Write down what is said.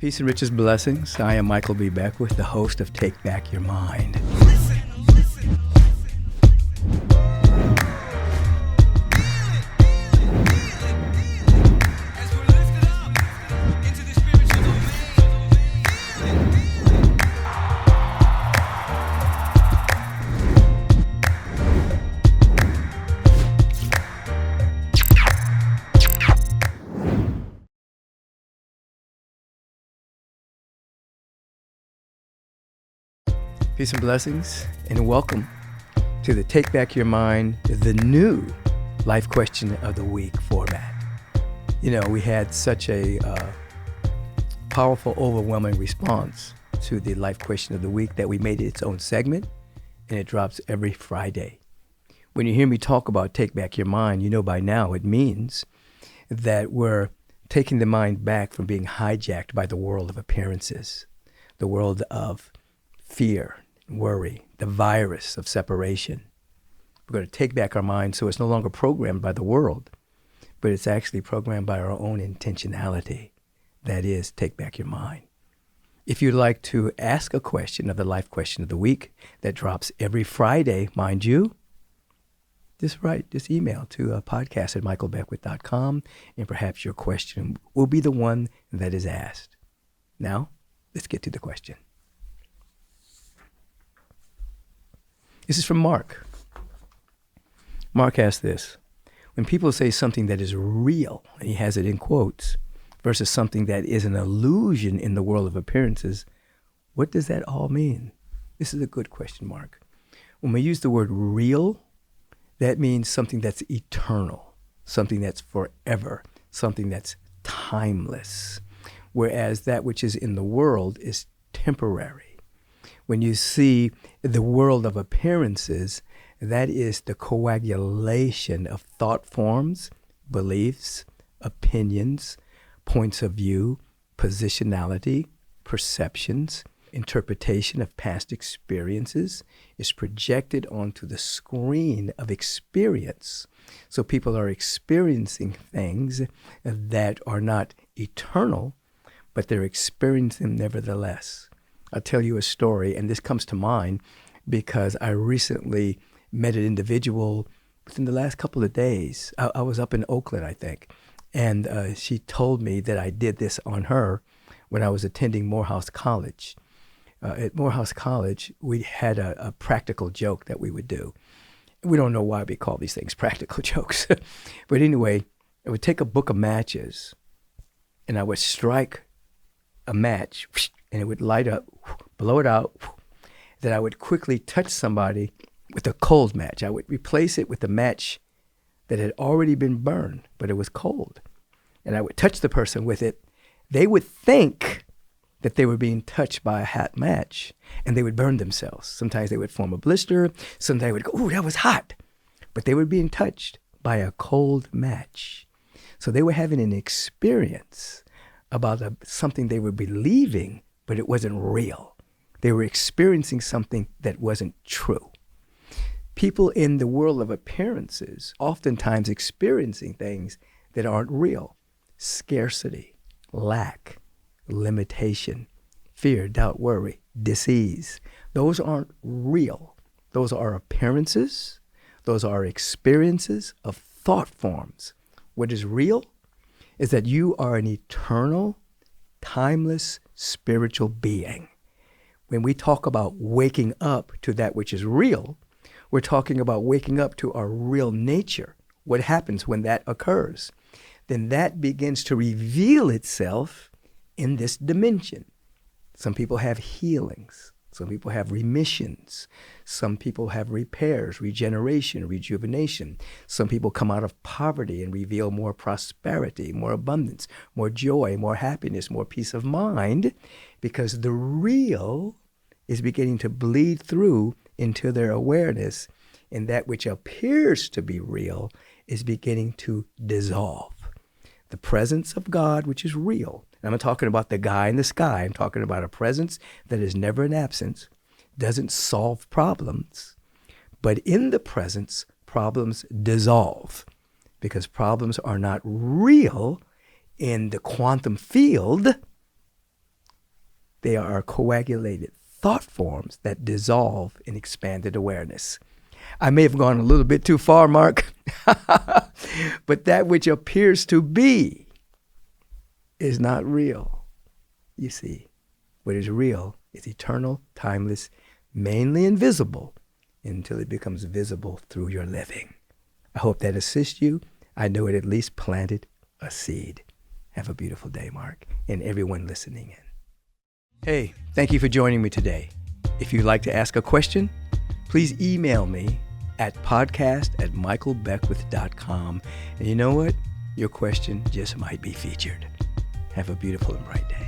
Peace and riches blessings. I am Michael B. Beckwith, the host of Take Back Your Mind. Peace and blessings, and welcome to the Take Back Your Mind, the new Life Question of the Week format. You know, we had such a powerful, overwhelming response to the Life Question of the Week that we made it its own segment, and it drops every Friday. When you hear me talk about Take Back Your Mind, you know by now it means that we're taking the mind back from being hijacked by the world of appearances, the world of fear, worry, the virus of separation. We're going to take back our mind so it's no longer programmed by the world, but it's actually programmed by our own intentionality. That is, take back your mind. If you'd like to ask a question of the Life Question of the Week that drops every Friday, mind you, just email to podcast@michaelbeckwith.com, and perhaps your question will be the one that is asked. Now, let's get to the question. This is from Mark. Mark asked this: when people say something that is real, and he has it in quotes, versus something that is an illusion in the world of appearances, what does that all mean? This is a good question, Mark. When we use the word real, that means something that's eternal, something that's forever, something that's timeless, whereas that which is in the world is temporary. When you see the world of appearances, that is the coagulation of thought forms, beliefs, opinions, points of view, positionality, perceptions, interpretation of past experiences is projected onto the screen of experience. So people are experiencing things that are not eternal, but they're experiencing them nevertheless. I'll tell you a story, and this comes to mind because I recently met an individual within the last couple of days. I was up in Oakland, I think, and she told me that I did this on her when I was attending Morehouse College. At Morehouse College, we had a practical joke that we would do. We don't know why we call these things practical jokes. But anyway, I would take a book of matches, and I would strike a match, and it would light up, blow it out. Then I would quickly touch somebody with a cold match. I would replace it with a match that had already been burned, but it was cold. And I would touch the person with it. They would think that they were being touched by a hot match, and they would burn themselves. Sometimes they would form a blister. Sometimes they would go, "Ooh, that was hot." But they were being touched by a cold match. So they were having an experience about something they were believing, but it wasn't real. They were experiencing something that wasn't true. People in the world of appearances oftentimes experiencing things that aren't real. Scarcity, lack, limitation, fear, doubt, worry, disease. Those aren't real. Those are appearances. Those are experiences of thought forms. What is real is that you are an eternal, timeless, spiritual being. When we talk about waking up to that which is real, we're talking about waking up to our real nature. What happens when that occurs? Then that begins to reveal itself in this dimension. Some people have healings. Some people have remissions. Some people have repairs, regeneration, rejuvenation. Some people come out of poverty and reveal more prosperity, more abundance, more joy, more happiness, more peace of mind, because the real is beginning to bleed through into their awareness, and that which appears to be real is beginning to dissolve. The presence of God, which is real. I'm not talking about the guy in the sky. I'm talking about a presence that is never an absence, doesn't solve problems. But in the presence, problems dissolve because problems are not real in the quantum field, They are coagulated thought forms that dissolve in expanded awareness. I may have gone a little bit too far, Mark, but that which appears to be is not real. You see, what is real is eternal, timeless, mainly invisible, until it becomes visible through your living. I hope that assists you. I know it at least planted a seed. Have a beautiful day, Mark, and everyone listening in. Hey, thank you for joining me today. If you'd like to ask a question, please email me at podcast@michaelbeckwith.com. And you know what? Your question just might be featured. Have a beautiful and bright day.